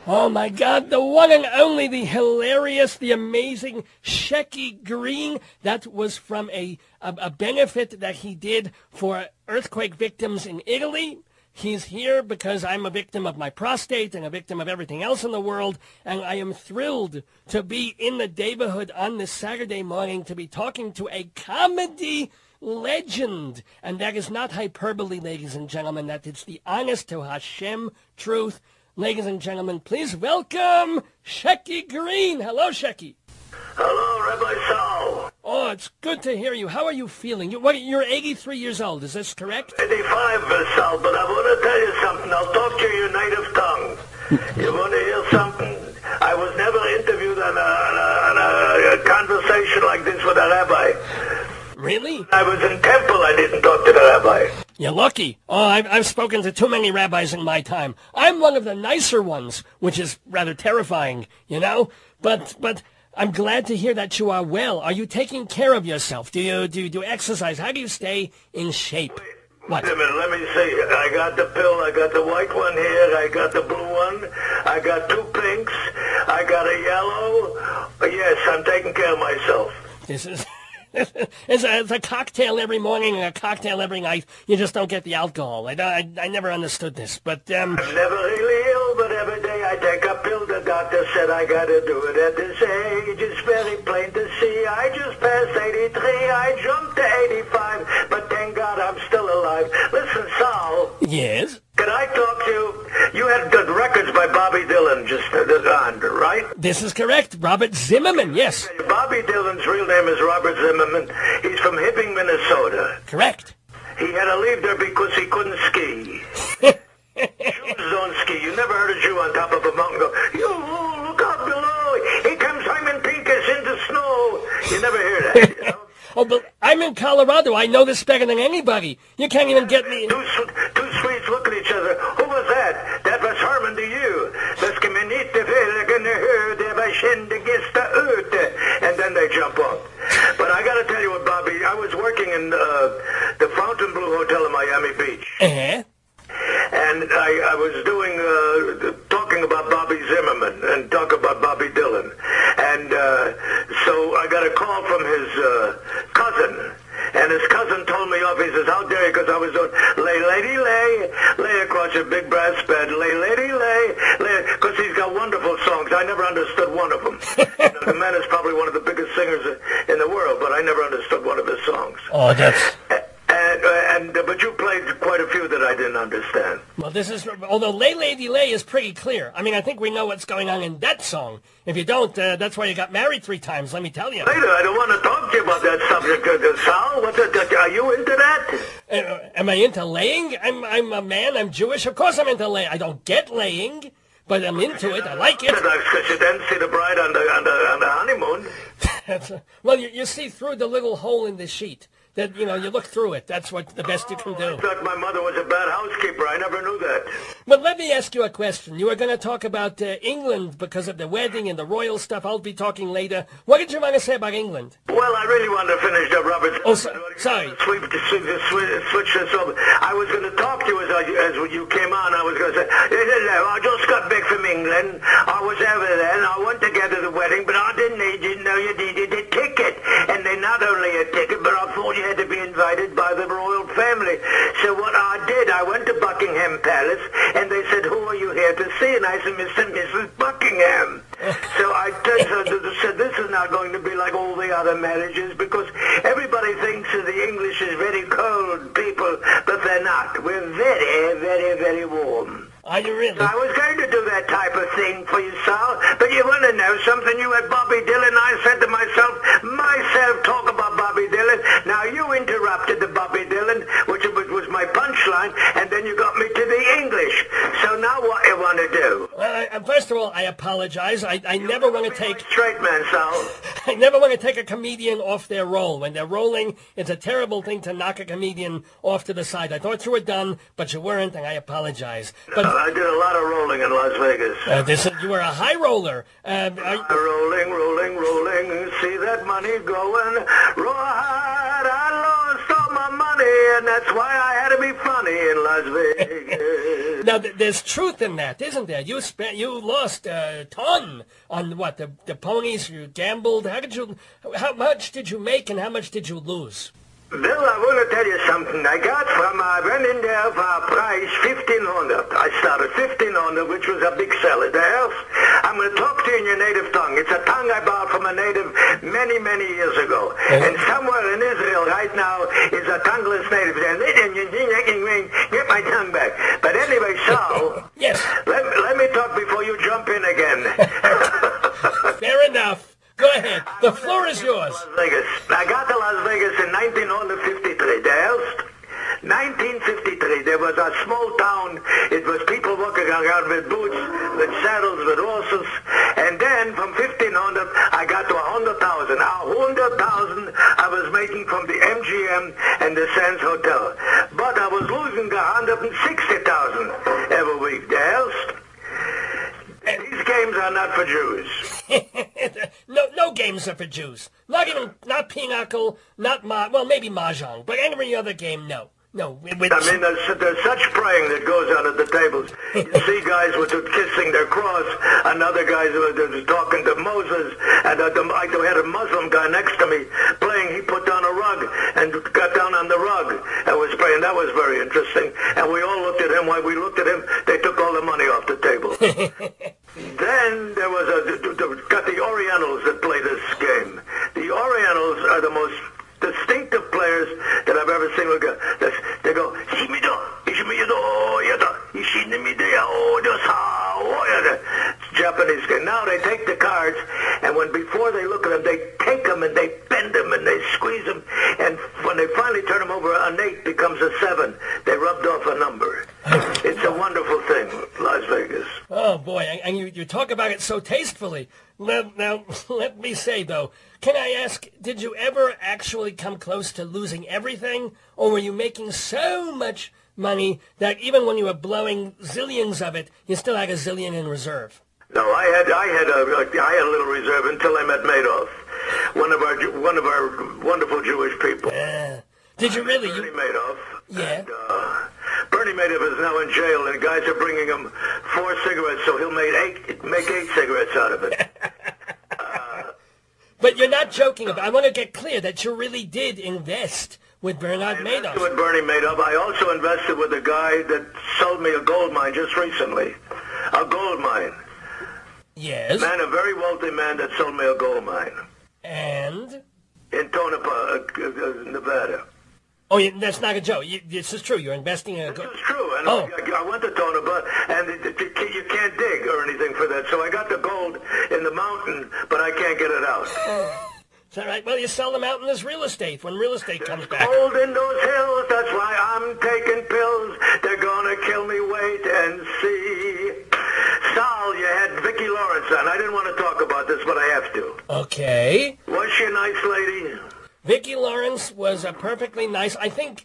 Oh my God, the one and only, the hilarious, the amazing Shecky Greene. That was from a benefit that he did for earthquake victims in Italy. He's here because I'm a victim of my prostate and a victim of everything else in the world, and I am thrilled to be in the neighborhood on this Saturday morning to be talking to a comedy legend. And that is not hyperbole, ladies and gentlemen. That it's the honest to Hashem truth. Ladies and gentlemen, please welcome Shecky Greene. Hello, Shecky. Hello, Rabbi Sol. Oh, it's good to hear you. How are you feeling? You're 83 years old, is this correct? 85, Sol, but I want to tell you something. I'll talk to your native tongue. You want to hear something? I was never interviewed on a conversation like this with a rabbi. Really? I was in temple. I didn't talk to the rabbi. You're lucky. Oh, I've spoken to too many rabbis in my time. I'm one of the nicer ones, which is rather terrifying, you know? But I'm glad to hear that you are well. Are you taking care of yourself? Do you do exercise? How do you stay in shape? What? Wait a minute, let me see. I got the pill. I got the white one here. I got the blue one. I got 2 pinks. I got a yellow. Yes, I'm taking care of myself. This is... It's a cocktail every morning and a cocktail every night. You just don't get the alcohol. I never understood this, but I'm never really ill, but every day I take a pill. The doctor said I gotta do it at this age. It's very plain to see. I just passed 83. I jumped to 85, but thank God I'm still alive. Listen, Sal. Yes? Can I talk to you? You had good records by Bobby Dylan just on, right? This is correct. Robert Zimmerman, yes. Bobby Dylan's real name is Robert Zimmerman. He's from Hibbing, Minnesota. Correct. He had to leave there because he couldn't ski. Jews don't ski. You never heard a Jew on top of a mountain go, "You look out below. Here comes Simon Pincus in the snow." You never hear that, you know? Oh, but I'm in Colorado. I know this better than anybody. You can't even get me... Two Swedes look at each other. Who was that? That was Herman to you. And then they jump up. But I got to tell you what, Bobby, I was working in the Fontainebleau Hotel in Miami Beach. Uh-huh. And I was doing, talking about Bobby Zimmerman and talk about Bobby Dylan. And so I got a call from his cousin. And his cousin told me off. He says, "How dare you?" Because I was doing, "Lay, lady, lay across your big brass bed. Lay, lady, lay." Because he's got wonderful songs. I never understood one of them. You know, the man is probably one of the biggest singers in the world, but I never understood one of his songs. Oh, that's... But you played quite a few that I didn't understand. Well, this is... Although Lay, Lady, Lay is pretty clear. I mean, I think we know what's going on in that song. If you don't, that's why you got married 3 times, let me tell you. Later, I don't want to talk to you about that subject, Sal. Are you into that? Am I into laying? I'm a man, I'm Jewish. Of course I'm into laying. I don't get laying, but I'm into it. I like it. Because you didn't see the bride on the honeymoon. Well, you see through the little hole in the sheet. That, you know, you look through it. That's what the best you can do. I thought my mother was a bad housekeeper. I never knew that. But let me ask you a question. You were going to talk about England because of the wedding and the royal stuff. I'll be talking later. What did you want to say about England? Well, I really wanted to finish up, Robert. Oh, sorry. Switch this over. I was going to talk to you as you came on. I was going to say, I just got back from England. I was over there, and I went to get to the wedding, but I didn't know you needed a ticket. And they not only a ticket, but I thought you had to be invited by the royal family. So what I did, I went to Buckingham Palace, and they said, "Who are you here to see?" And I said, "Mr. and Mrs. Buckingham." So I said, "This is not going to be like all the other marriages, because everybody thinks that the English is very cold people, but they're not. We're very, very, very warm." Are you really? I was going to do that type of thing for you, Sal, but you want to know something? You had Bobby Dylan. I said to myself, talk about Bobby Dylan. Now you interrupted the Bobby Dylan, which was my punchline, and then you got me to the English. So now what you want to do? Well, first of all, I apologize. I never want to take... Straight man, Sal. I never want to take a comedian off their roll. When they're rolling, it's a terrible thing to knock a comedian off to the side. I thought you were done, but you weren't, and I apologize. But I did a lot of rolling in Las Vegas. You were a high roller. Rolling, rolling, rolling. See that money going? Right, I lost all my money, and that's why I had to be funny in Las Vegas. Now, there's truth in that, isn't there? You lost a ton on what, the ponies. You gambled. How much did you make and how much did you lose? Bill, I want to tell you something. I went in there for a price, 1,500. I started 1,500, which was a big seller there. I'm going to talk to you in your native tongue. It's a tongue I bought from a native many, many years ago. And somewhere in Israel right now is a tongueless native. Get my tongue back. But anyway, Saul, yes. Let me talk before you jump in again. Fair enough. Go ahead. The floor is yours. Las Vegas. I got to Las Vegas in 1953. There's 1953. There was a small town. It was people walking around with boots, with saddles, with horses. And then from 1,500, I got to 100,000. 100,000 I was making from the MGM and the Sands Hotel. But I was losing 160,000 every week. There's these games are not for Jews. No games are for Jews. Not pinochle, well, maybe mahjong, but every other game, no. No. I mean, there's such praying that goes on at the tables. You see guys with kissing their cross, and other guys were talking to Moses, and I had a Muslim guy next to me playing. He put down a rug and got down on the rug and was praying. That was very interesting. And we all looked at him. While we looked at him, they took all the money off the table. Then there was got the Orientals that play this game. The Orientals are the most distinctive players that I've ever seen. They go, Japanese game. Now they take the cards, and before they look at them, they take them and they bend them and they squeeze them, and when they finally turn them over, an 8 becomes a 7. They rubbed off a number. It's a wonderful thing, Las Vegas. Oh boy, and you talk about it so tastefully. Now, let me say though, can I ask, did you ever actually come close to losing everything, or were you making so much money that even when you were blowing zillions of it, you still had a zillion in reserve? No, I had a little reserve until I met Madoff, one of our wonderful Jewish people. Did you really? Bernie Madoff. Yeah. And, Bernie Madoff is now in jail, and guys are bringing him 4 cigarettes, so he'll make 8 cigarettes out of it. But you're not joking about. I want to get clear that you really did invest with Bernard Madoff. I invested with Bernie Madoff. I also invested with a guy that sold me a gold mine just recently. A gold mine. Yes. A very wealthy man that sold me a gold mine. And? In Tonopah, Nevada. Oh, that's not a joke. This is true. You're investing in a gold. This is true. And I went to Tonopah, and you can't dig or anything for that. So I got the gold in the mountain, but I can't get it out. Is that right? Well, you sell them out in this real estate when real estate comes back. Gold in those hills. That's why I'm taking pills. They're gonna kill me. Wait and see. Sal, you had Vicki Lawrence on. I didn't want to talk about this, but I have to. Okay. Was she a nice lady? Vicki Lawrence was a perfectly nice. I think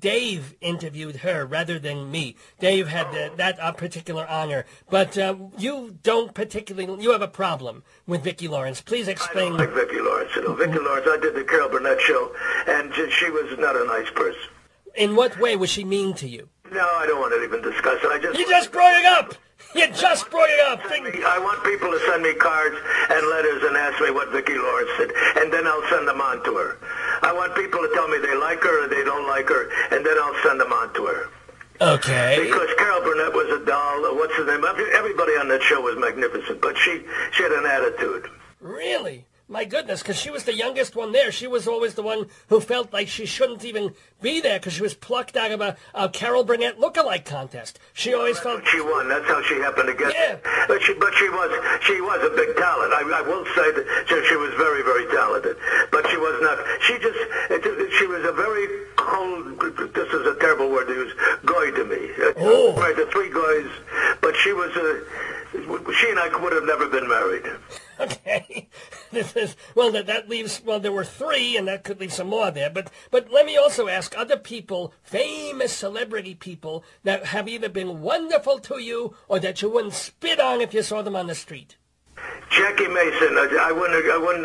Dave interviewed her rather than me. Dave had that particular honor, but you don't particularly. You have a problem with Vicki Lawrence. Please explain. I don't like Vicki Lawrence. Vicki Lawrence. I did the Carol Burnett show, and she was not a nice person. In what way was she mean to you? No, I don't want to even discuss it. You just brought it up. You just brought it up. I want people to send me cards and letters and ask me what Vicki Lawrence did, and then I'll send them on to her. I want people to tell me they like her or they don't like her, and then I'll send them on to her. Okay. Because Carol Burnett was a doll. What's her name? Everybody on that show was magnificent, but she had an attitude. Really? My goodness, because she was the youngest one there. She was always the one who felt like she shouldn't even be there because she was plucked out of a Carol Burnett look-alike contest. She always felt... She won. That's how she happened to get it. But she was a big talent. I will say that she was very, very talented. But she was not... She was a very cold... This is a terrible word to use. Goy to me. Right, the 3 goys. But she was she and I would have never been married. Okay. That leaves, there were 3, and that could leave some more there. But let me also ask other people, famous celebrity people, that have either been wonderful to you or that you wouldn't spit on if you saw them on the street. Jackie Mason, I wouldn't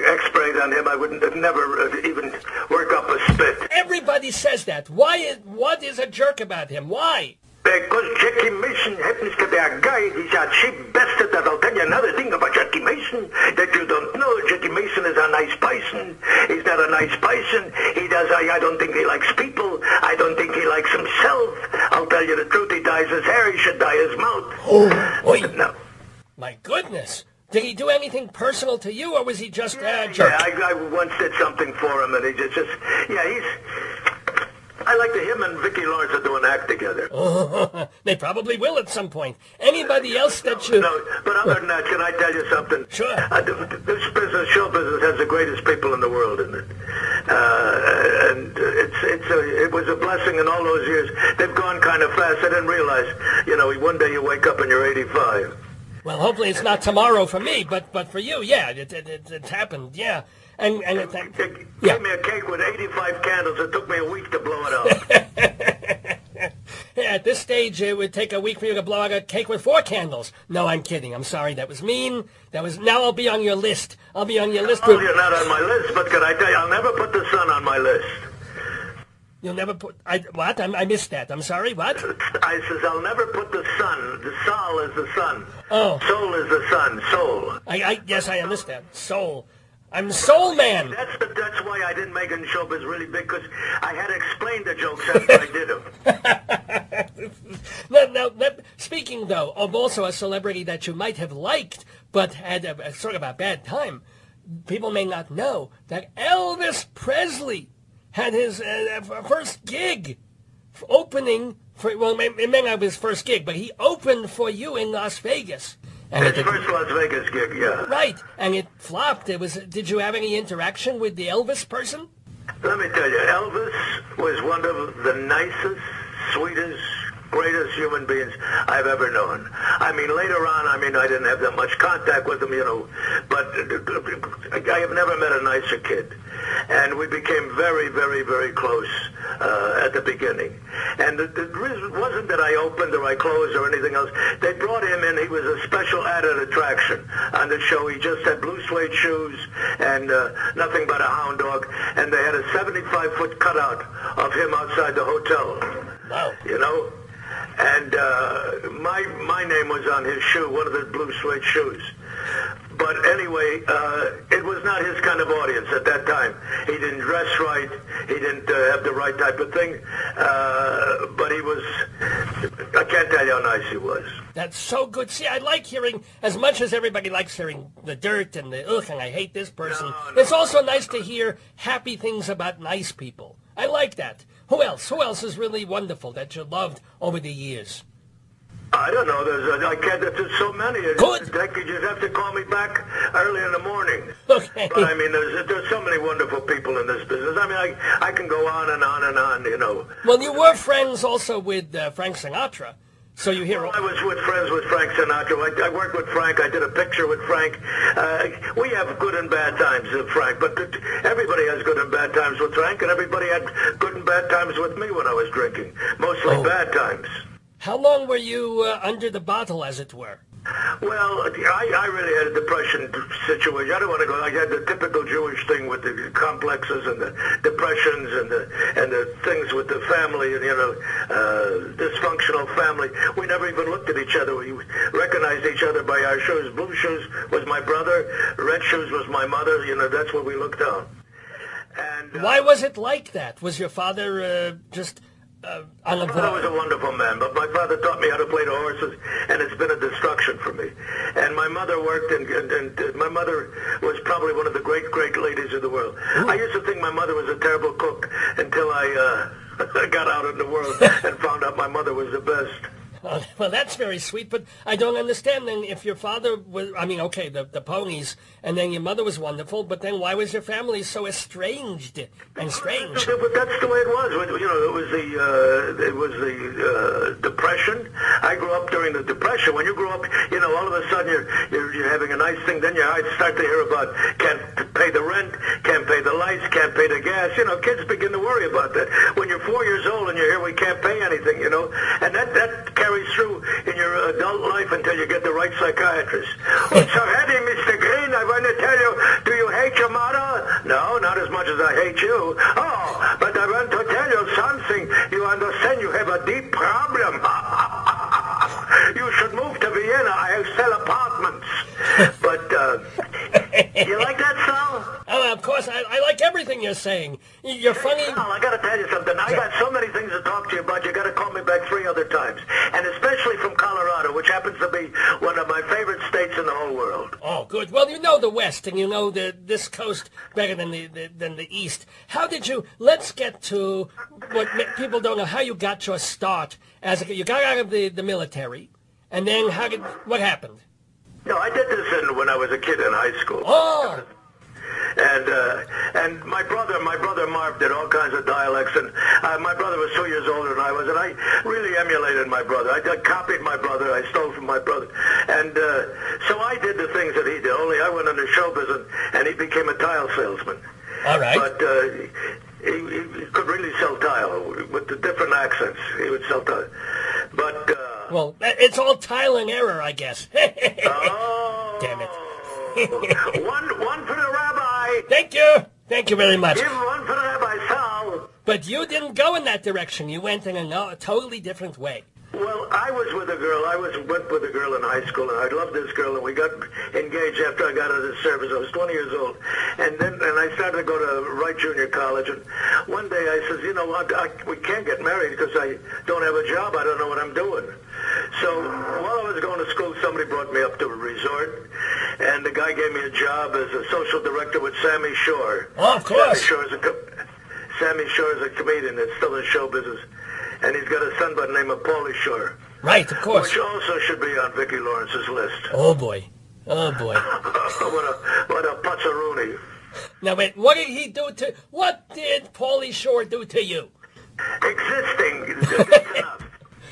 expirate on him. I wouldn't never even work up a spit. Everybody says that. What is a jerk about him? Why? Because Jackie Mason happens to be a guy, he's a cheap bastard. That I'll tell you another thing about Jackie Mason that you don't know. Jackie Mason is a nice person. He's not a nice person. I don't think he likes people. I don't think he likes himself. I'll tell you the truth, he dyes his hair, he should dye his mouth. Oh, No. My goodness. Did he do anything personal to you, or was he just a jerk? Yeah, I once did something for him, and he just I like that him and Vicki Lawrence are doing an act together. They probably will at some point. Anybody else that you... No, but other than that, can I tell you something? Sure. This business, show business, has the greatest people in the world in it. And it was a blessing in all those years. They've gone kind of fast. I didn't realize, one day you wake up and you're 85. Well, hopefully it's not tomorrow for me, but for you, yeah, it's happened, yeah. And Gave me a cake with 85 candles. It took me a week to blow it out. At this stage, it would take a week for you to blow out a cake with 4 candles. No, I'm kidding. I'm sorry. That was mean. Now I'll be on your list. I'll be on your list. Oh, you're not on my list, but can I tell you, I'll never put the sun on my list. You'll never put... What? I missed that. I'm sorry, what? I says, I'll never put the sun. The sol is the sun. Oh. Soul is the sun. Soul. Yes, I understand. Soul. I'm Soul Man. That's why I didn't make it in showbiz really big, because I had to explain the jokes after I did them. Now, speaking, though, of also a celebrity that you might have liked, but had a sort of a bad time, people may not know that Elvis Presley had his first gig opening for, well, it may not be his first gig, but he opened for you in Las Vegas. And his first Las Vegas gig, yeah. Right, and it flopped. Did you have any interaction with the Elvis person? Let me tell you, Elvis was one of the nicest, sweetest, greatest human beings I've ever known. I mean, later on, I didn't have that much contact with him, but I have never met a nicer kid. And we became very, very, very close at the beginning. And the reason wasn't that I opened or I closed or anything else. They brought him in. He was a special added attraction on the show. He just had blue suede shoes and nothing but a hound dog. And they had a 75-foot cutout of him outside the hotel. Wow. And my name was on his shoe, one of the blue suede shoes. But anyway, it was not his kind of audience at that time. He didn't dress right. He didn't have the right type of thing. But he was, I can't tell you how nice he was. That's so good. See, I like hearing, as much as everybody likes hearing the dirt and the ugh, and I hate this person, it's also nice to hear happy things about nice people. I like that. Who else? Who else is really wonderful that you loved over the years? I don't know. There's so many. Good. You just have to call me back early in the morning. Okay. But there's so many wonderful people in this business. I can go on and on and on, Well, you were friends also with Frank Sinatra. So you hear... Well, I was friends with Frank Sinatra. I worked with Frank. I did a picture with Frank. We have good and bad times with Frank, but everybody has good and bad times with Frank, and everybody had good and bad times with me when I was drinking. Mostly bad times. How long were you under the bottle, as it were? Well, I really had a depression situation. I don't want to go. I had the typical Jewish thing with the complexes and the depressions and the things with the family and dysfunctional family. We never even looked at each other. We recognized each other by our shoes. Blue shoes was my brother. Red shoes was my mother. That's what we looked on. And why was it like that? Was your father just... My father was a wonderful man, but my father taught me how to play the horses, and it's been a destruction for me. And my mother worked, and my mother was probably one of the great, great ladies of the world. Ooh. I used to think my mother was a terrible cook until I got out in the world and found out my mother was the best. Well, that's very sweet, but I don't understand then if your father was, okay, the ponies, and then your mother was wonderful, but then why was your family so estranged and strange? But that's the way it was. It was the Depression. I grew up during the Depression. When you grow up, all of a sudden you're having a nice thing, then you start to hear about can't pay the rent, can't pay the lights, can't pay the gas. Kids begin to worry about that. When you're 4 years old and you hear we can't pay anything, and that carries through in your adult life until you get the right psychiatrist. What's so heavy, Mr. Greene? I want to tell you, do you hate your mother? No, not as much as I hate you. Oh, but I want to tell you something. You understand you have a deep problem. Vienna. I sell apartments. But, you like that, Sal? Oh, of course. I like everything you're saying. You're funny. Sal, I got to tell you something. I got so many things to talk to you about. You got to call me back 3 other times. And especially from Colorado, which happens to be one of my favorite states in the whole world. Oh, good. Well, you know the West, and you know this coast better than the East. How did you? Let's get to what people don't know. How you got your start as you got out of the military, and then what happened? No, I did this when I was a kid in high school. Oh. And my brother Marv did all kinds of dialects, and my brother was 2 years older than I was, and I really emulated my brother. I copied my brother. I stole from my brother, and so I did the things that he did. Only I went into show business, and he became a tile salesman. All right. But he could really sell tile with the different accents. He would sell tile, but well, it's all tile and error, I guess. Oh, damn it. one for the rabbi. Thank you very much. Give one for the rabbi, Sal. But you didn't go in that direction. You went in a totally different way. Well, I was with a girl. Went with a girl in high school, and I loved this girl, and we got engaged after I got out of the service. I was 20 years old, and I started to go to Wright Junior College, and one day I says, you know what, we can't get married because I don't have a job. I don't know what I'm doing. So while I was going to school, somebody brought me up to a resort, and the guy gave me a job as a social director with Sammy Shore. Oh, of course. Sammy Shore is a comedian that's still in show business. And he's got a son by the name of Paulie Shore. Right, of course. Which also should be on Vicki Lawrence's list. Oh, boy. Oh, boy. what a putzaroonie. Now, wait, what did Paulie Shore do to you? Existing. That's enough.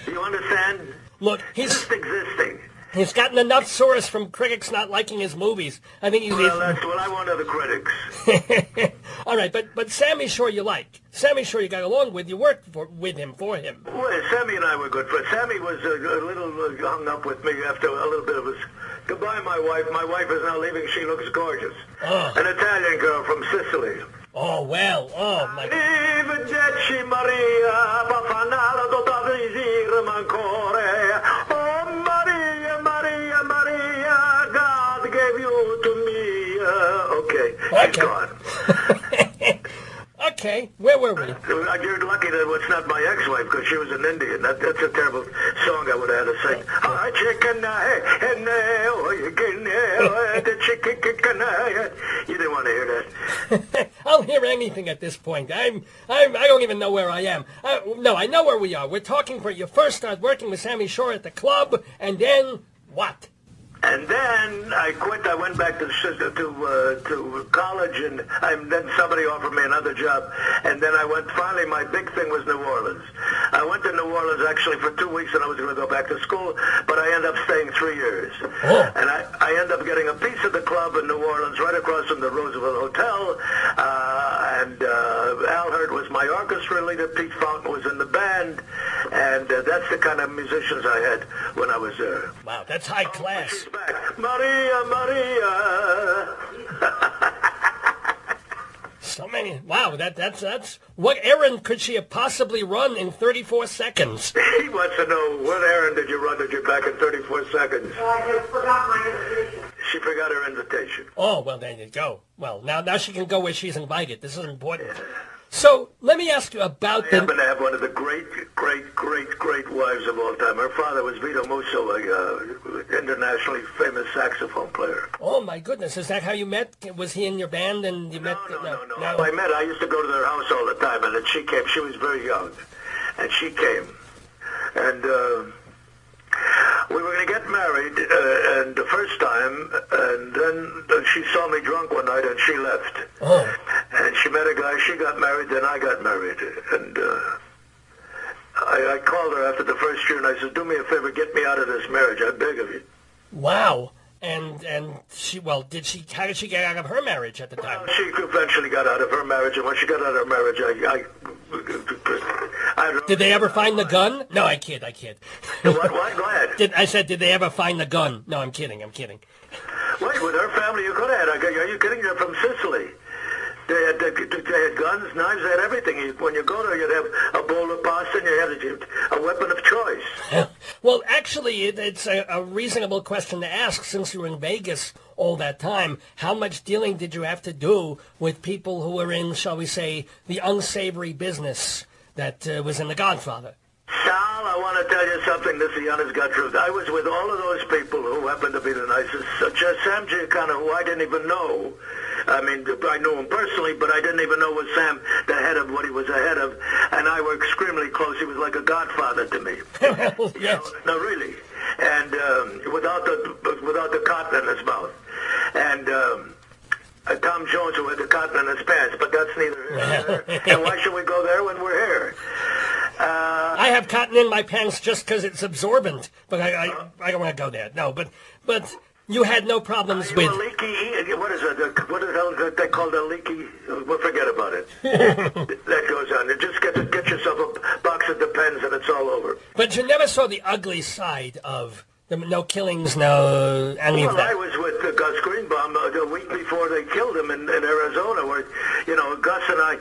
You understand? Look, Just existing. He's gotten enough sores from critics not liking his movies. I think he's... Well, that's what I want of the critics. All right, but Sammy Shore you like. Sammy Shore you got along with. You worked with him, for him. Well, Sammy and I were good friends. Sammy was a little hung up with me after a little bit of a... Goodbye, my wife. My wife is now leaving. She looks gorgeous. Oh. An Italian girl from Sicily. Oh, well. Oh, my... Arrivederci, Maria. God gave you to me. Okay, she's gone. Okay, where were we? You're lucky that it's not my ex-wife, because she was an Indian. That's a terrible song I would have had to sing. You didn't want to hear that. I'll hear anything at this point. I don't even know where I am. No, I know where we are. We're talking you first start working with Sammy Shore at the club, and then what? And then I quit. I went back to college, and then somebody offered me another job. And then I went. Finally, my big thing was New Orleans. I went to New Orleans actually for 2 weeks, and I was going to go back to school, but I ended up staying 3 years. Oh. And I ended up getting a piece of the club in New Orleans, right across from the Roosevelt Hotel. And Al Hurt was my orchestra leader. Pete Fountain was in the band, and that's the kind of musicians I had when I was there. Wow, that's high class. She's back. Maria, Maria. So many. Wow, that's what errand could she have possibly run in 34 seconds? He wants to know, what errand did you run that you're back in 34 seconds? I forgot my invitation. She forgot her invitation. Oh, well, there you go. Well, now she can go where she's invited. This is important. Yeah. So, let me ask you about I happen to have one of the great wives of all time. Her father was Vito Musso, internationally famous saxophone player. Oh, my goodness. Is that how you met? Was he in your band and you met? No. I used to go to their house all the time, and then she came. She was very young, and she came. And we were going to get married, and the first time, and then she saw me drunk one night, and she left. Oh. And she met a guy, she got married, then I got married. And I called her after the first year, and I said, do me a favor, get me out of this marriage, I beg of you. Wow. And she, well, how did she get out of her marriage at the time? Well, she eventually got out of her marriage, and when she got out of her marriage, I did they ever find the gun? No, I kid. What? Go ahead. I said, did they ever find the gun? No, I'm kidding. Wait, with her family, you could have had. Are you kidding? You're from Sicily. They had guns, knives, they had everything. When you go there, you'd have a bowl of pasta and you had a weapon of choice. Well, actually, it's a reasonable question to ask since you were in Vegas all that time. How much dealing did you have to do with people who were in, shall we say, the unsavory business that was in The Godfather? Sal, I want to tell you something. This is the honest God truth. I was with all of those people who happened to be the nicest, such as Sam Giancana, who I didn't even know. I mean, I knew him personally, but I didn't even know was Sam the head of what he was the head of, and I were extremely close. He was like a godfather to me. Well, yes. No, really. And without the cotton in his mouth. And Tom Jones, who had the cotton in his pants, but that's neither here nor there. And why should we go there when we're here? I have cotton in my pants just because it's absorbent, but I don't want to go there. No, but you had no problems with... A leaky... What is it? What the hell is they called a leaky... Well, forget about it. That goes on. Just get yourself a box of Depends and it's all over. But you never saw the ugly side of... No killings, no any of that. I was with Gus Greenbaum the week before they killed him in Arizona, where, you know, Gus and I,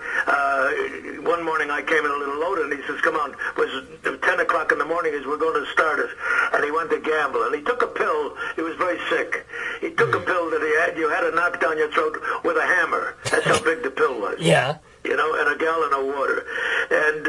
one morning I came in a little loaded, and he says, come on, it was 10 o'clock in the morning, he says, we're going to start it. And he went to gamble, and he took a pill, he was very sick. He took a pill that you had to knock down your throat with a hammer. That's how big the pill was. Yeah. You know, and a gallon of water. And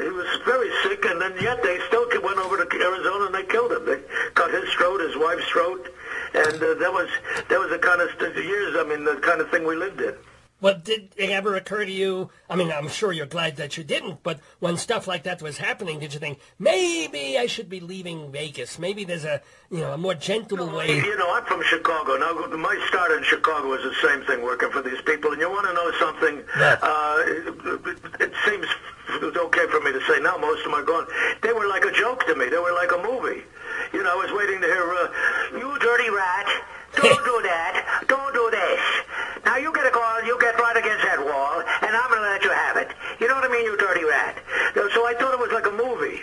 he was very sick, and then yet they still went over to Arizona and they killed him. They cut his throat, his wife's throat, and that was the kind of years, I mean, the kind of thing we lived in. Well, did it ever occur to you, I mean, I'm sure you're glad that you didn't, but when stuff like that was happening, did you think, maybe I should be leaving Vegas? Maybe there's a more gentle way. You know, I'm from Chicago. Now, my start in Chicago was the same thing, working for these people. And you want to know something? It seems okay for me to say now, most of them are gone. They were like a joke to me. They were like a movie. You know, I was waiting to hear, you dirty rat, don't do that, don't do this. Now you get a call, you get right against that wall, and I'm going to let you have it. You know what I mean, you dirty rat? So I thought it was like a movie.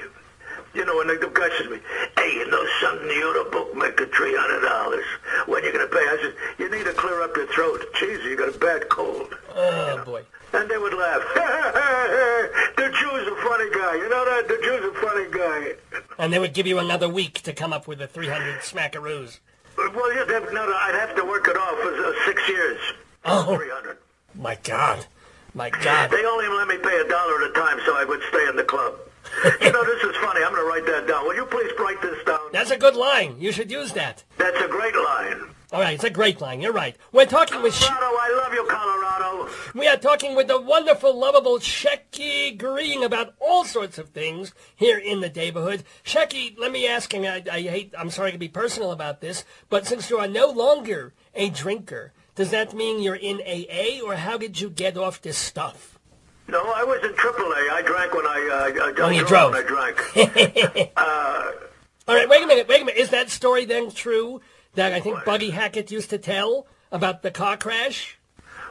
You know, and the guy says to me, hey, you know something, you're the bookmaker, $300. When you going to pay? I said, you need to clear up your throat. Jeez, you got a bad cold. Oh, boy. And they would laugh. The Jew's a funny guy. You know that? The Jew's a funny guy. And they would give you another week to come up with the 300 smackaroos. Well, yeah, I'd have to work it off for 6 years. Oh, 300. My God. My God. They only let me pay $1 at a time so I would stay in the club. You know, this is funny. I'm going to write that down. Will you please write this down? That's a good line. You should use that. That's a great line. All right, it's a great line. You're right. We're talking with... Colorado, I love you, Colorado. We are talking with the wonderful, lovable Shecky Greene about all sorts of things here in the neighborhood. Shecky, let me ask, and I'm sorry to be personal about this, but since you are no longer a drinker, does that mean you're in AA, or how did you get off this stuff? No, I was in AAA. I drank when I drove. When I drank. All right, wait a minute. Is that story then true that I think Buddy Hackett used to tell about the car crash?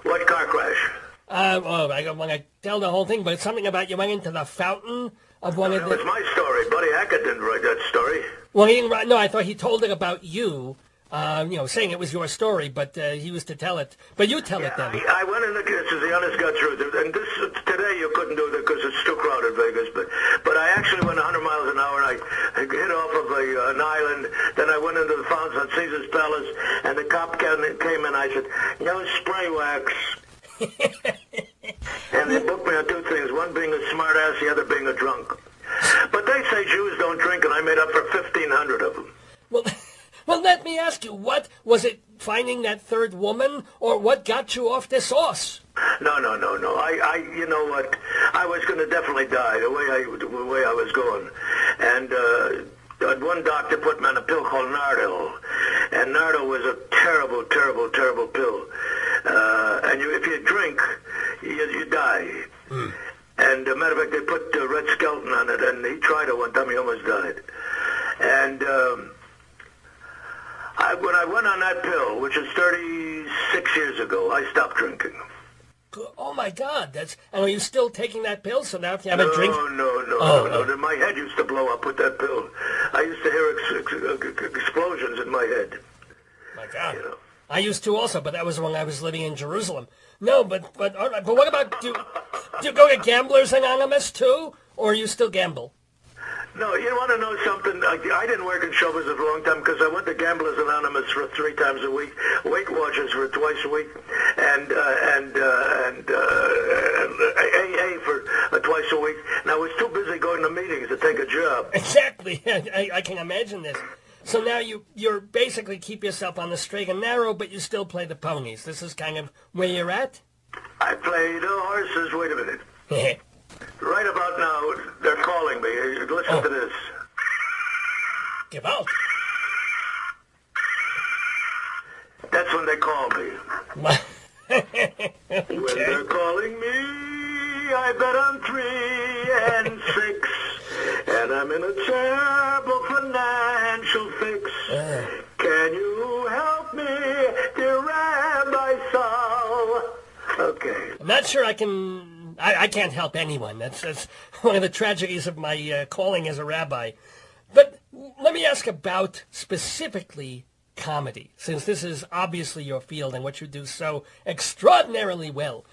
What car crash? I don't want to tell the whole thing, but it's something about you went into the fountain of one of the... That was my story. Buddy Hackett didn't write that story. Well, he didn't write... No, I thought he told it about you. Saying it was your story, but he used to tell it. But you tell it then. I went in this is the honest God truth. And this today you couldn't do that because it's too crowded, Vegas. But I actually went 100 miles an hour, and I hit off of an island. Then I went into the fountains on Caesar's Palace, and the cop came in. I said, no spray wax. And they booked me on two things, one being a smart ass, the other being a drunk. But they say Jews don't drink, and I made up for 1,500 of them. Well, let me ask you, what was it, finding that third woman, or what got you off the sauce? No. You know what? I was going to definitely die the way I was going, and one doctor put me on a pill called Nardil, and Nardil was a terrible, terrible, terrible pill. And if you drink, you die. Mm. And matter of fact, they put Red Skelton on it, and he tried it one time. He almost died. And when I went on that pill, which is 36 years ago, I stopped drinking. Oh, my God. And are you still taking that pill? So now if you have a drink... No. My head used to blow up with that pill. I used to hear explosions in my head. My God. You know? I used to also, but that was when I was living in Jerusalem. No, but all right. But what about, do you go to Gamblers Anonymous too, or you still gamble? No, you want to know something? I didn't work in show business for a long time because I went to Gamblers Anonymous for 3 times a week, Weight Watchers for twice a week, and AA for twice a week. And I was too busy going to meetings to take a job. Exactly. I can imagine this. So now you're basically keep yourself on the straight and narrow, but you still play the ponies. This is kind of where you're at? I play the horses. Wait a minute. Right about now, they're calling me. Listen to this. Give out. That's when they call me. Okay. When they're calling me, I bet on 3 and 6. And I'm in a terrible financial fix. Can you help me, dear Rabbi Sol? Okay. I'm not sure I can't help anyone. That's one of the tragedies of my calling as a rabbi. But let me ask about specifically comedy, since this is obviously your field and what you do so extraordinarily well.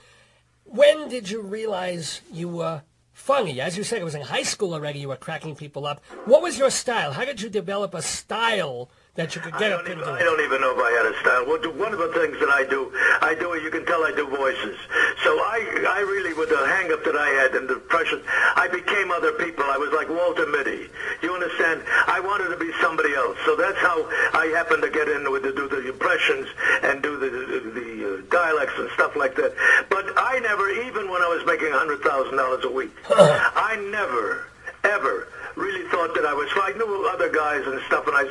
When did you realize you were funny? As you said, it was in high school already you were cracking people up. What was your style? How did you develop a style that you could get up and do? I don't even know if I had a style. One of the things that I do, you can tell I do voices. So I really, with the hang-up that I had and the depression, I became other people. I was like Walter Mitty. You understand? I wanted to be somebody else. So that's how I happened to get in with do the impressions and do the dialects and stuff like that. But I never, even when I was making $100,000 a week, I never, ever really thought that I was funny. I knew other guys and stuff, and I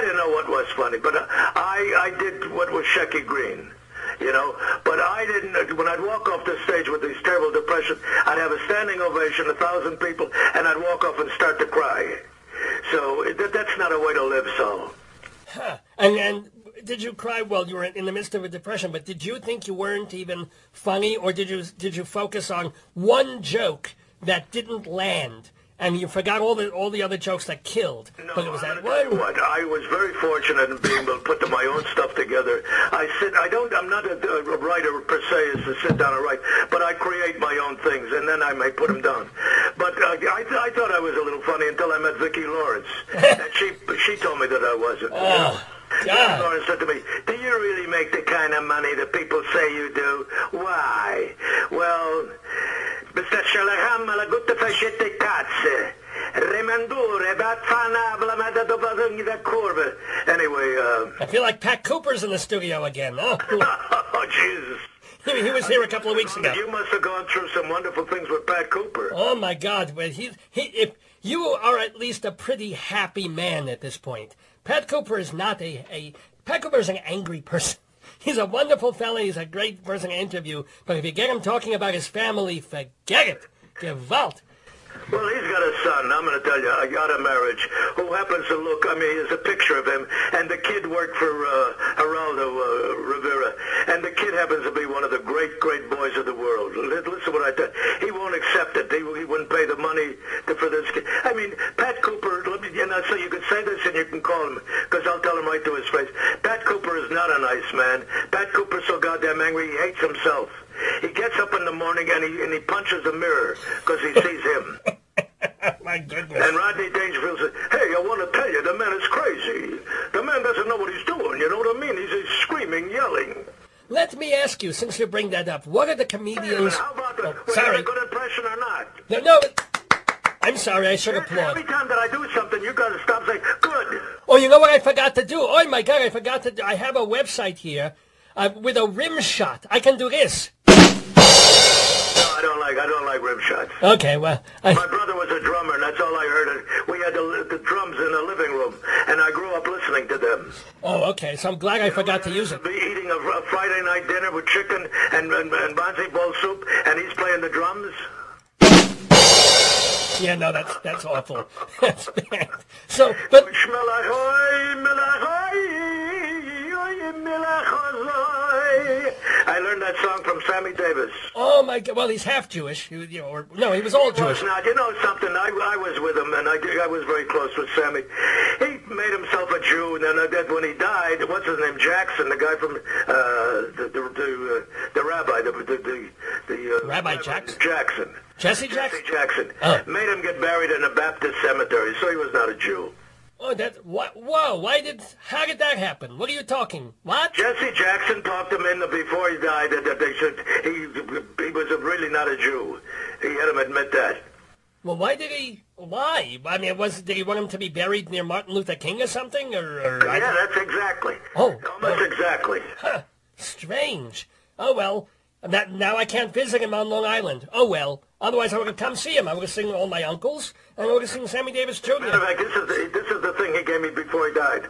didn't know what was funny, but I did what was Shecky Greene, you know. But I didn't. When I'd walk off the stage with these terrible depression, I'd have a standing ovation, 1,000 people, and I'd walk off and start to cry. So that's not a way to live, Sol. Huh. And did you cry? Well, you were in the midst of a depression, but did you think you weren't even funny, or did you focus on one joke that didn't land? And you forgot all the other jokes that killed. No, but it was that one. What? I was very fortunate in being able to put my own stuff together. I'm not a writer per se, is to sit down and write, but I create my own things, and then I may put them down. But I thought I was a little funny until I met Vicki Lawrence, and she told me that I wasn't. Oh. God. Lawrence said to me, "Do you really make the kind of money that people say you do? Why?" Well, Mr. Shalaham, la gutta facette cazze. Remandure, batfanabla, madadobazungi curve. Anyway, I feel like Pat Cooper's in the studio again, huh? Oh, Jesus. He was here a couple of weeks ago. You must have gone through some wonderful things with Pat Cooper. Oh, my God. But if you are at least a pretty happy man at this point. Pat Cooper is not Pat Cooper is an angry person. He's a wonderful fella. He's a great person to interview. But if you get him talking about his family, forget it. Gewalt. Well, he's got a son, I'm going to tell you, I got a marriage, who happens to look, there's a picture of him, and the kid worked for Geraldo Rivera, and the kid happens to be one of the great, great boys of the world. Listen what I tell you. He won't accept it. He wouldn't pay the money for this kid. Pat Cooper, so you can say this and you can call him, because I'll tell him right to his face. Pat Cooper is not a nice man. Pat Cooper's so goddamn angry, he hates himself. He gets up in the morning and he punches the mirror because he sees him. My goodness. And Rodney Dangerfield says, "Hey, I want to tell you, the man is crazy. The man doesn't know what he's doing, you know what I mean? He's screaming, yelling." Let me ask you, since you bring that up, what are the comedians... How about that? Oh, Was sorry. that a good impression or not? No, I'm sorry, I should applaud. Every time that I do something, you got to stop saying, "Good." Oh, you know what I forgot to do? Oh, my God, I have a website here with a rim shot. I can do this. No, I don't like rim shots. Okay, well... My brother was a drummer, and that's all I heard. We had the drums in the living room, and I grew up listening to them. Oh, okay, so I'm glad I forgot to use it. Be eating a Friday night dinner with chicken and bonzi bowl soup, and he's playing the drums. Yeah, no, that's awful. That's bad. So, but... I learned that song from Sammy Davis. Oh, my God. Well, he's half Jewish. He was all Jewish. He was not. You know something? I was with him, and I was very close with Sammy. He made himself a Jew, and then when he died, what's his name, Jackson, the guy from the rabbi, the Rabbi Jackson? Jackson. Jesse Jackson? Jesse Jackson. Oh. Made him get buried in a Baptist cemetery, so he was not a Jew. Oh, whoa, how did that happen? What are you talking? What? Jesse Jackson talked him in before he died that he was really not a Jew. He had him admit that. Well, why? I mean, did he want him to be buried near Martin Luther King or something? Yeah, that's exactly. Oh. Almost exactly. Huh, strange. Oh, well, now I can't visit him on Long Island. Oh, well. Otherwise, I would have come see him. I would have seen all my uncles, and I would have seen Sammy Davis Jr. Matter of fact, this is the thing he gave me before he died.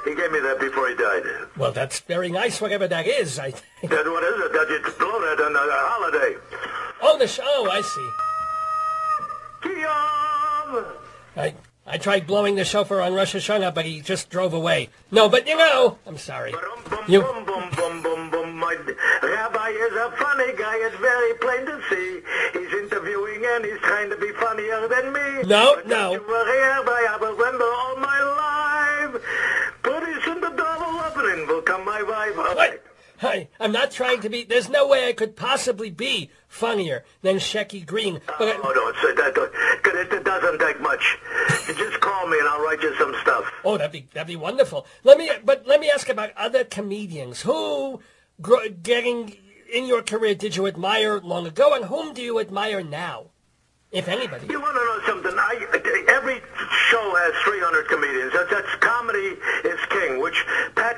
He gave me that before he died. Well, that's very nice, whatever that is, I think. That's what is it? That you blow that on a holiday. Oh, I see. Kiyom! I tried blowing the chauffeur on Rosh Hashanah, but he just drove away. No, but I'm sorry. My rabbi is a funny guy. It's very plain to see. He's interviewing and he's trying to be funnier than me. No. Don't you worry, Rabbi, I will remember all my life. Pretty soon the double opening will come my wife. What? Hi, I'm not trying to be. There's no way I could possibly be funnier than Shecky Greene. But it doesn't take much. You just call me and I'll write you some stuff. Oh, that'd be wonderful. Let me ask about other comedians. Who, getting in your career, did you admire long ago, and whom do you admire now, if anybody? You want to know something? Every show has 300 comedians. That's comedy is king. Which Pat,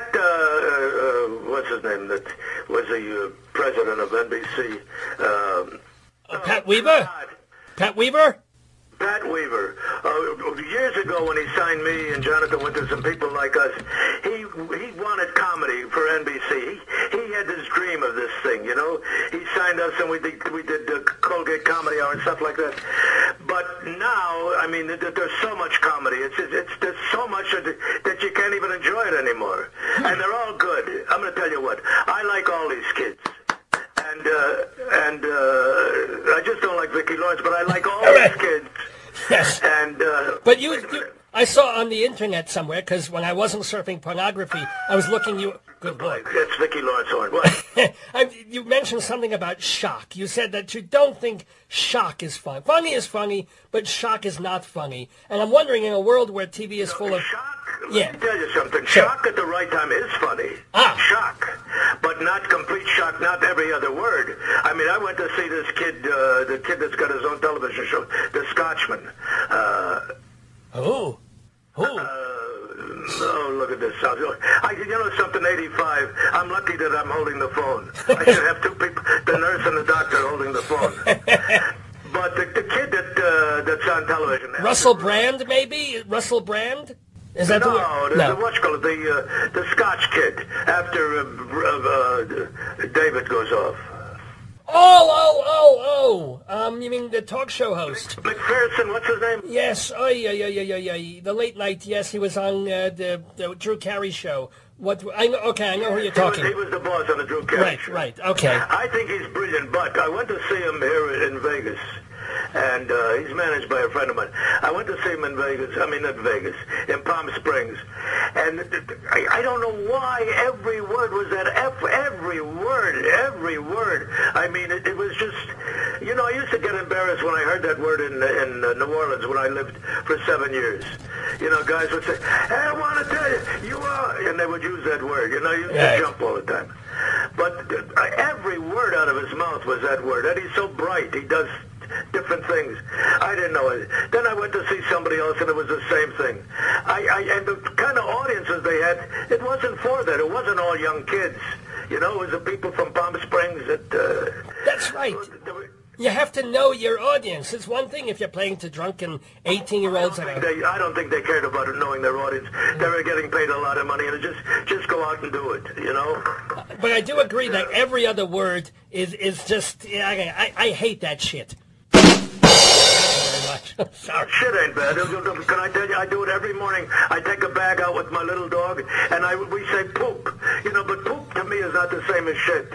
what's his name? That was the president of NBC. Pat Weaver. Pat Weaver. Pat Weaver. Years ago when he signed me and Jonathan Winters and people like us, he wanted comedy for NBC. He had this dream of this thing, you know. He signed us and we did Colgate Comedy Hour and stuff like that. But now, I mean, there's so much comedy. There's so much that you can't even enjoy it anymore. And they're all good. I'm going to tell you what. I like all these kids. And I just don't like Vicki Lawrence, but I like all these kids. Yes. And but I saw on the internet somewhere, because when I wasn't surfing pornography, I was looking Good Lord. That's Vicki Lawrence Horn. What? You mentioned something about shock. You said that you don't think shock is fun. Funny is funny, but shock is not funny. And I'm wondering, in a world where TV is full of... Shock? Yeah. Let me tell you something. Sure. Shock at the right time is funny. Shock. But not complete shock, not every other word. I mean, I went to see this kid, the kid that's got his own television show, The Scotchman. Who? Oh, look at this. You know something, 85, I'm lucky that I'm holding the phone. I should have two people, the nurse and the doctor, holding the phone. But the kid that's on television now. Russell Brand, maybe? Russell Brand? Is that the Scotch kid, after David goes off. You mean the talk show host? McPherson, what's his name? Yes, the late night, yes, he was on the Drew Carey show. I know who you're talking. He was the boss on the Drew Carey show. Right, okay. I think he's brilliant, but I went to see him here in Vegas. And he's managed by a friend of mine. I went to see him in Vegas. I mean, not Vegas, in Palm Springs. And I don't know why every word was that F. Every word. I mean, it was just, you know, I used to get embarrassed when I heard that word in New Orleans when I lived for 7 years. You know, guys would say, hey, I want to tell you, you are, and they would use that word. You know, you used to jump all the time. But every word out of his mouth was that word. And he's so bright. He does different things. I didn't know it. Then I went to see somebody else, and it was the same thing. And the kind of audiences they had, it wasn't for that. It wasn't all young kids. You know, it was the people from Palm Springs that... That's right. You have to know your audience. It's one thing if you're playing to drunken 18-year-olds. I don't think they cared about knowing their audience. They were getting paid a lot of money, and just go out and do it, you know? But I do agree that every other word is just... I hate that shit. Sorry. Shit ain't bad. Can I tell you, I do it every morning. I take a bag out with my little dog, and we say poop. You know, but poop to me is not the same as shit.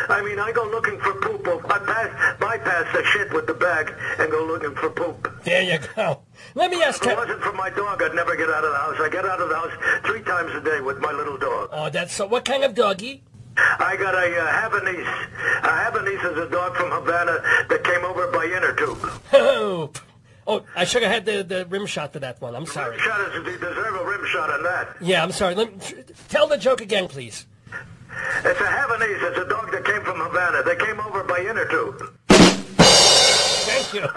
I mean, I go looking for poop. I bypass the shit with the bag and go looking for poop. There you go. Let me ask If it wasn't for my dog, I'd never get out of the house. I get out of the house 3 times a day with my little dog. Oh, that's so. What kind of doggy? I got a Havanese. A Havanese is a dog from Havana that came over by inner tube. Oh, I should have had the rim shot to that one. I'm sorry. Rim shot is, you deserve a rim shot on that. Yeah, I'm sorry. Tell the joke again, please. It's a Havanese. It's a dog that came from Havana. They came over by inner tube. Thank you.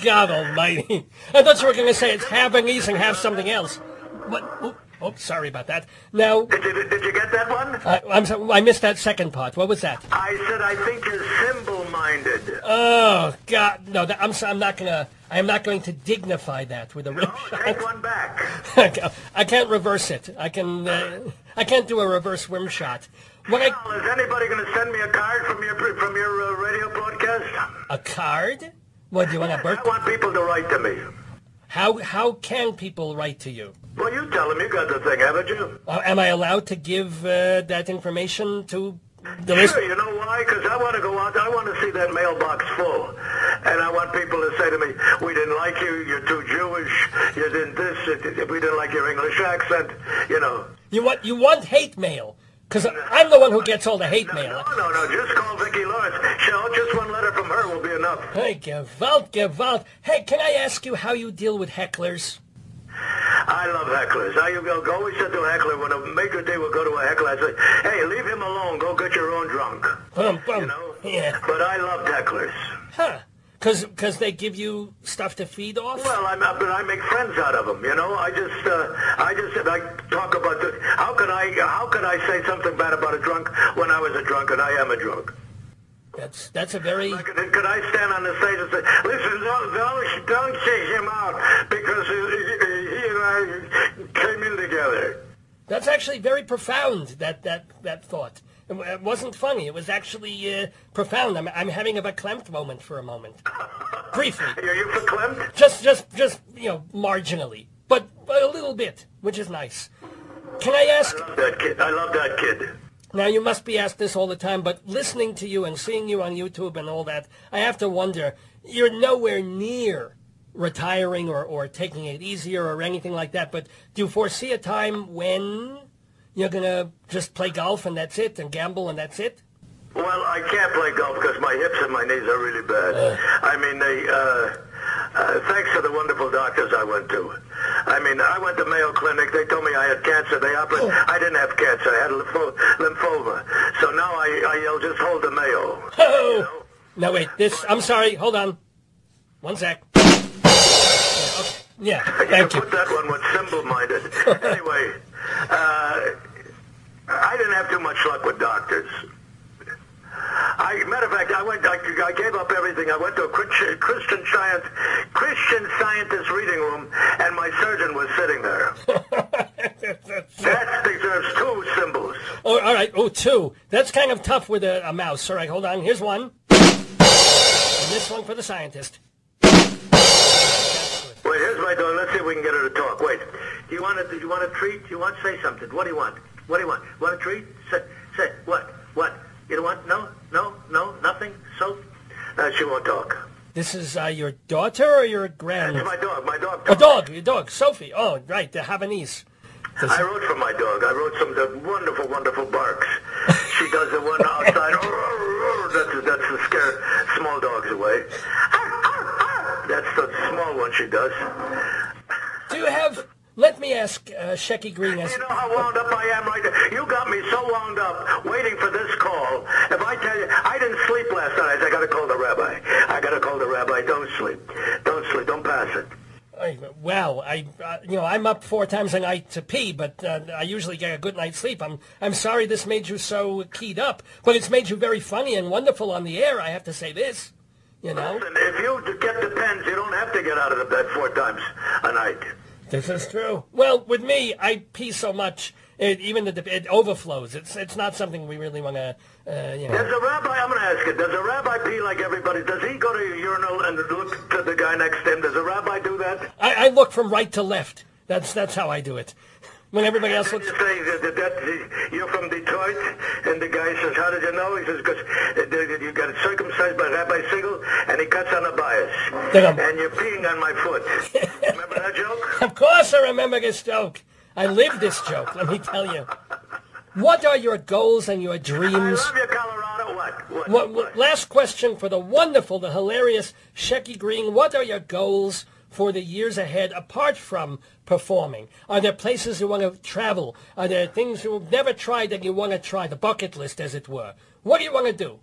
God almighty. I thought you were going to say it's Havanese and have something else. What? Oh, sorry about that. Now, Did you get that one? I'm sorry, I missed that second part. What was that? I said I think you're symbol-minded. Oh God, no! I'm not going to dignify that with a rim shot. Take one back. I can't reverse it. I can't do a reverse rim shot. Is anybody going to send me a card from your radio broadcast? A card? What, do you want a birthday? I want people to write to me. How can people write to you? Well, you tell them. You got the thing, haven't you? Am I allowed to give that information to the Sure, listener? you know why? Because I want to go out. I want to see that mailbox full. And I want people to say to me, we didn't like you, you're too Jewish, you didn't this, we didn't like your English accent, you know. You want hate mail? Because I'm the one who gets all the hate mail. No, just call Vicki Lawrence. Just one letter from her will be enough. Hey, Gewalt. Hey, can I ask you how you deal with hecklers? I love hecklers. I always said to a heckler, when a major day will go to a heckler, I say, hey, leave him alone, go get your own drunk. Boom. You know? Yeah. But I loved hecklers. Huh. Because they give you stuff to feed off? Well, but I make friends out of them, you know. I talk about how could I say something bad about a drunk when I was a drunk and I am a drunk? That's a very... Could I stand on the stage and say, listen, don't chase him out because he and I came in together. That's actually very profound, that thought. It wasn't funny. It was actually profound. I'm having a verklempt moment for a moment. Briefly. Are you verklempt? Just marginally. But a little bit, which is nice. Can I ask... I love that kid. Now, you must be asked this all the time, but listening to you and seeing you on YouTube and all that, I have to wonder, you're nowhere near retiring or taking it easier or anything like that, but do you foresee a time when you're going to just play golf and that's it, and gamble and that's it? Well, I can't play golf because my hips and my knees are really bad. I mean, thanks to the wonderful doctors I went to. I mean, I went to Mayo Clinic. They told me I had cancer. They operated. I didn't have cancer. I had lymphoma. So now I'll just hold the Mayo. Oh! You know? No, wait. I'm sorry. Hold on. One sec. Yeah, thank you. Put that one with symbol-minded. Anyway, I didn't have too much luck with doctors. Matter of fact, I gave up everything. I went to a Christian Scientist reading room, and my surgeon was sitting there. That deserves 2 symbols. Oh, all right. Oh, 2. That's kind of tough with a mouse. All right, hold on. Here's one. And this one for the scientist. Wait, here's my dog. Let's see if we can get her to talk. Wait. Do you want a treat? Do you want to say something? What do you want? What do you want? Want a treat? Say what? What? You don't want? No, nothing? So? She won't talk. This is your daughter or your That's my dog. A dog, your dog, Sophie. Oh, right, the Havanese. I wrote for my dog. I wrote some of the wonderful barks. She does the one outside. That's to scare small dogs away. That's the small one she does. Do you have... Let me ask Shecky Greene. You know how wound up I am right now? You got me so wound up waiting for this call. If I tell you, I didn't sleep last night. I said, I got to call the rabbi. Don't sleep. Don't pass it. Well, I'm up 4 times a night to pee, but I usually get a good night's sleep. I'm sorry this made you so keyed up, but it's made you very funny and wonderful on the air. I have to say this, you know. Listen, if you get the pens, you don't have to get out of the bed 4 times a night. This is true. Well, with me, I pee so much, it overflows. It's not something we really want to, Does a rabbi, I'm going to ask you, does a rabbi pee like everybody? Does he go to a urinal and look to the guy next to him? Does a rabbi do that? I look from right to left. That's how I do it. when everybody else looks... You say that you're from Detroit, and the guy says, how did you know? He says, because you got circumcised by Rabbi Siegel, and he cuts on a bias. And you're peeing on my foot. Remember that joke? Of course I remember this joke. I lived this joke, let me tell you. What are your goals and your dreams? I love you, Colorado. What? Last question for the wonderful, the hilarious Shecky Greene. What are your goals for the years ahead, apart from performing? Are there places you want to travel? Are there things you've never tried that you want to try? The bucket list, as it were. What do you want to do?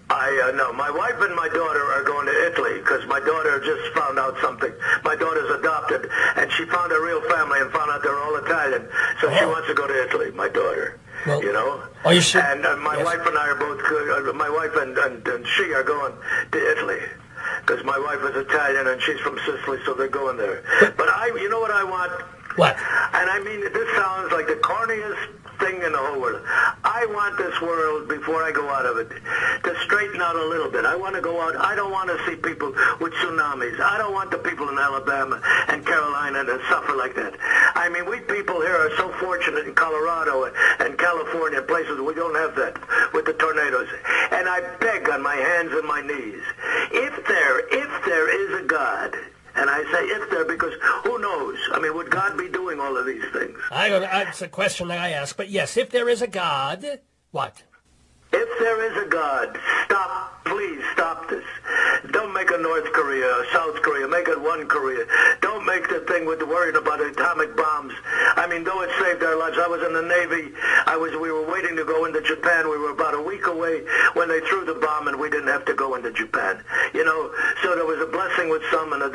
No, my wife and my daughter are going to Italy because my daughter just found out something. My daughter's adopted, and she found a real family and found out they're all Italian. So she wants to go to Italy, my daughter. Well, you know? Oh, you should. And my wife and I are both, my wife and she are going to Italy. Because my wife is Italian and she's from Sicily, so they're going there. But you know what I want? What? And I mean, this sounds like the corniest thing in the whole world. I want this world, before I go out of it, to straighten out a little bit. I want to go out. I don't want to see people with tsunamis. I don't want the people in Alabama and Carolina to suffer like that. I mean, we people here are so fortunate in Colorado and California, places we don't have that with the tornadoes. And I beg on my hands and my knees, if there is a God, and I say if there because who knows? I mean, would God be doing all of these things? I don't know. It's a question that I ask. But yes, if there is a God, what? If there is a God, stop, please stop this. Don't make a North Korea, a South Korea, make it one Korea. Don't make the thing with worrying about atomic bombs. I mean, though it saved our lives. I was in the Navy. We were waiting to go into Japan. We were about a week away when they threw the bomb and we didn't have to go into Japan. You know, so there was a blessing with some and a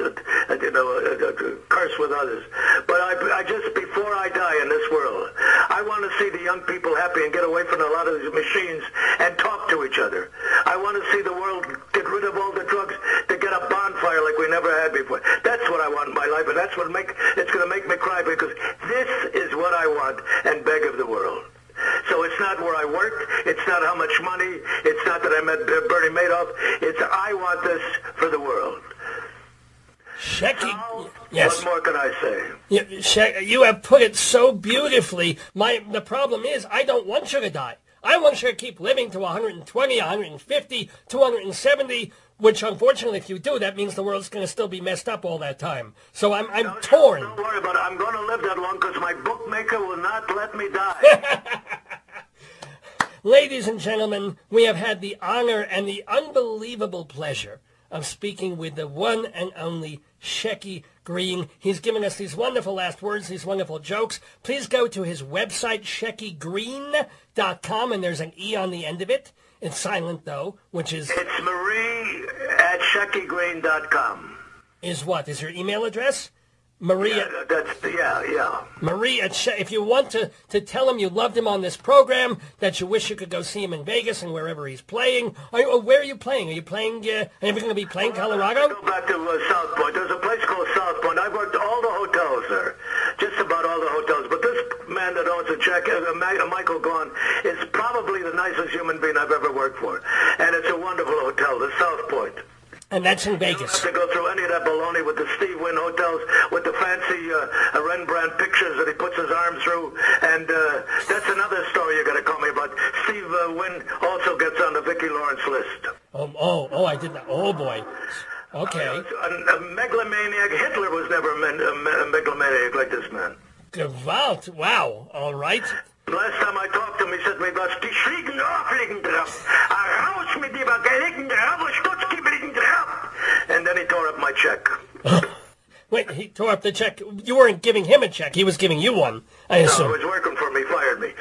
curse with others. But I just, before I die in this world, I want to see the young people happy and get away from a lot of these machines and talk to each other. I want to see the world get rid of all the drugs, to get a bonfire like we never had before. That's what I want in my life, and that's what it's going to make me cry, because this is what I want and beg of the world. So it's not where I work, it's not how much money, it's not that I met Bernie Madoff, it's I want this for the world. Shecky, so, yes. What more can I say? You have put it so beautifully. The problem is, I don't want you to die. I want you to keep living to 120, 150, 270, which unfortunately if you do, that means the world's going to still be messed up all that time. So I'm torn. Don't worry about it. I'm going to live that long because my bookmaker will not let me die. Ladies and gentlemen, we have had the honor and the unbelievable pleasure of speaking with the one and only Shecky Greene. He's given us these wonderful last words, these wonderful jokes. Please go to his website, sheckygreene.com, and there's an E on the end of it. It's silent, though, which is... It's Marie at sheckygreene.com. Is what? Is your email address? Marie... Yeah. Marie at if you want to tell him you loved him on this program, that you wish you could go see him in Vegas and wherever he's playing. Where are you playing? Are you playing... are you going to be playing Colorado? Go back to South Point. There's a place called South Point. I've worked all the hotels there. Just about all the hotels. But this man that owns Michael Gaughan, is probably the nicest human being I've ever worked for. And it's a wonderful hotel, the South Point. And that's in Vegas. You don't have to go through any of that baloney with the Steve Wynn hotels, with the fancy Rembrandt pictures that he puts his arm through. And that's another story you got to call me about. Steve Wynn also gets on the Vicki Lawrence list. I didn't. Oh, boy. Okay. A megalomaniac. Hitler was never a megalomaniac like this man. Wow. All right. Last time I talked to him, he said to me, "Was die Schwiegen aufliegen drauf. Raus mit die Bageligen drauf, Stutzkiebeligen drauf." And then he tore up my check. Wait, he tore up the check. You weren't giving him a check. He was giving you one, I assume. No, he was working for me, fired me.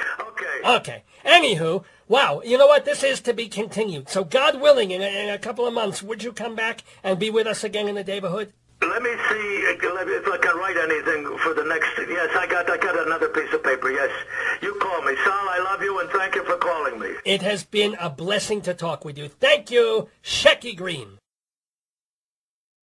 Okay. Anywho, wow, you know what? This is to be continued. So God willing, in a couple of months, would you come back and be with us again in the neighborhood? Let me see if I can write anything for the next... Yes, I got another piece of paper, yes. You call me. Sal, I love you, and thank you for calling me. It has been a blessing to talk with you. Thank you, Shecky Greene.